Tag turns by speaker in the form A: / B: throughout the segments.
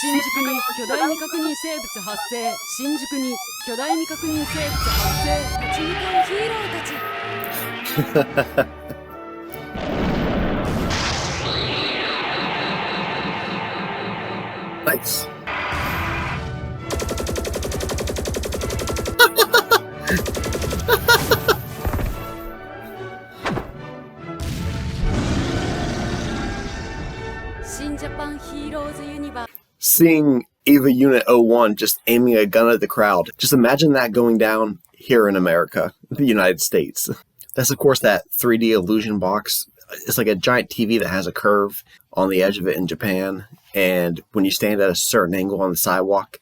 A: 新宿に巨大未確認生物発生。新宿に巨大未確認生物発生。立ち向かうヒーローたち。
B: Nice. Seeing EVA Unit 01 just aiming a gun at the crowd. Just imagine that going down here in America, the United States. That's, of course, that 3D illusion box. It's like a giant TV that has a curve on the edge of it in Japan. And when you stand at a certain angle on the sidewalk,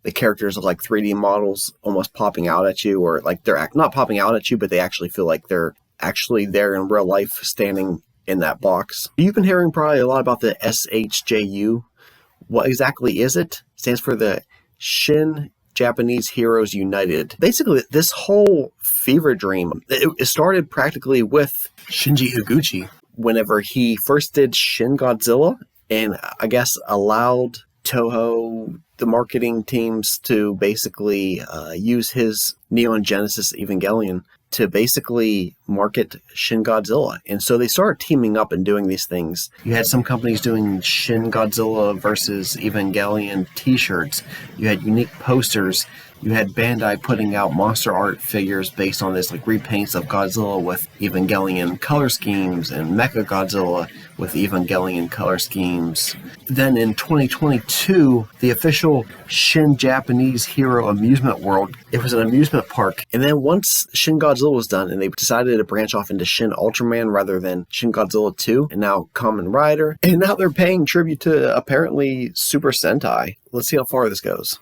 B: the characters look like 3D models almost popping out at you, or like they're not popping out at you, but they actually feel like they're actually there in real life standing in that box. You've been hearing probably a lot about the SJHU. What exactly is it? It stands for the Shin Japanese Heroes United. Basically, this whole fever dream, it started practically with Shinji Higuchi whenever he first did Shin Godzilla, and I guess allowed Toho, the marketing teams, to basically use his Neon Genesis Evangelion to basically market Shin Godzilla. And so they started teaming up and doing these things. You had some companies doing Shin Godzilla versus Evangelion t-shirts. You had unique posters. You had Bandai putting out monster art figures based on this, like repaints of Godzilla with Evangelion color schemes and Mecha Godzilla with Evangelion color schemes. Then in 2022, the official Shin Japanese Hero Amusement World, it was an amusement park. And then once Shin Godzilla was done and they decided to branch off into Shin Ultraman rather than Shin Godzilla 2 and now Kamen Rider. And now they're paying tribute to apparently Super Sentai. Let's see how far this goes.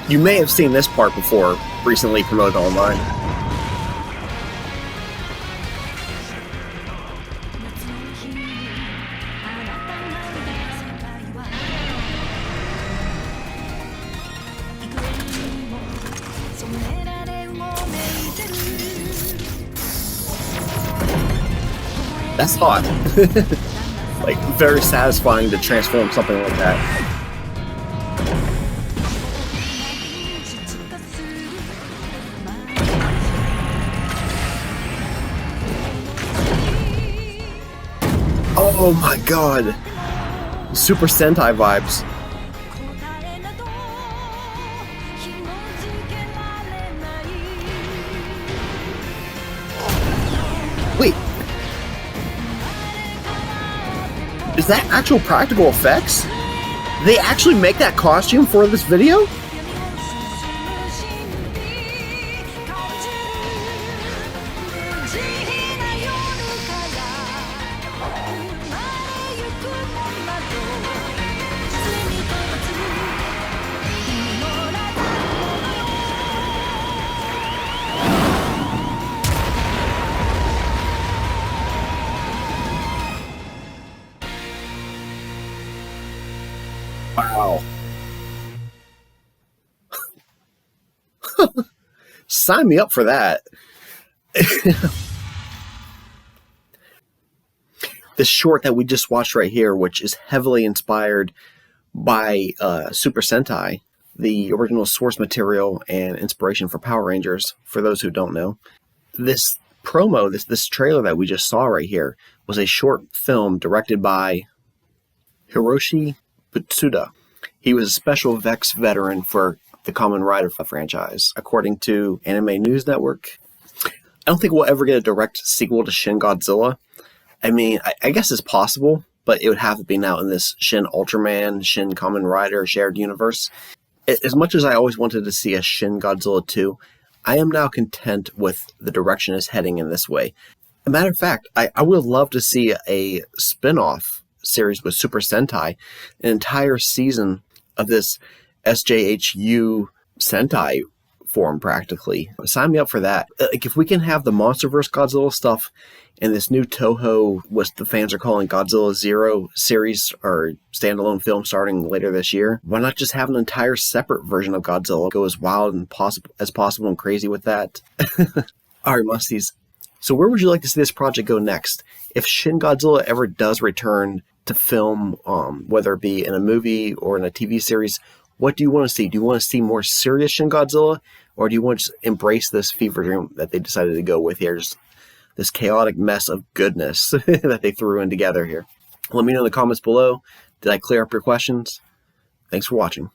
B: You may have seen this part before, recently promoted online. That's hot. Like, very satisfying to transform something like that. Oh my god! Super Sentai vibes. Wait. Is that actual practical effects? They actually make that costume for this video? Wow. Sign me up for that. This short that we just watched right here, which is heavily inspired by Super Sentai, the original source material and inspiration for Power Rangers, for those who don't know. This promo, this trailer that we just saw right here, was a short film directed by Hiroshi Butsuda. He was a special Vex veteran for the Kamen Rider franchise, according to Anime News Network. I don't think we'll ever get a direct sequel to Shin Godzilla. I mean, I guess it's possible, but it would have to be now in this Shin Ultraman, Shin Kamen Rider shared universe. As much as I always wanted to see a Shin Godzilla 2, I am now content with the direction it's heading in this way. As a matter of fact, I would love to see a spin-off series with Super Sentai, an entire season of this SJHU Sentai form practically. Sign me up for that. Like, if we can have the MonsterVerse Godzilla stuff and this new Toho, what the fans are calling Godzilla Zero series or standalone film starting later this year, why not just have an entire separate version of Godzilla? Go as wild and as possible and crazy with that. All right, Musties. So where would you like to see this project go next? If Shin Godzilla ever does return to film, whether it be in a movie or in a TV series, what do you want to see? Do you want to see more serious Shin Godzilla, or do you want to embrace this fever dream that they decided to go with here? Just this chaotic mess of goodness that they threw in together here. Let me know in the comments below. Did I clear up your questions? Thanks for watching.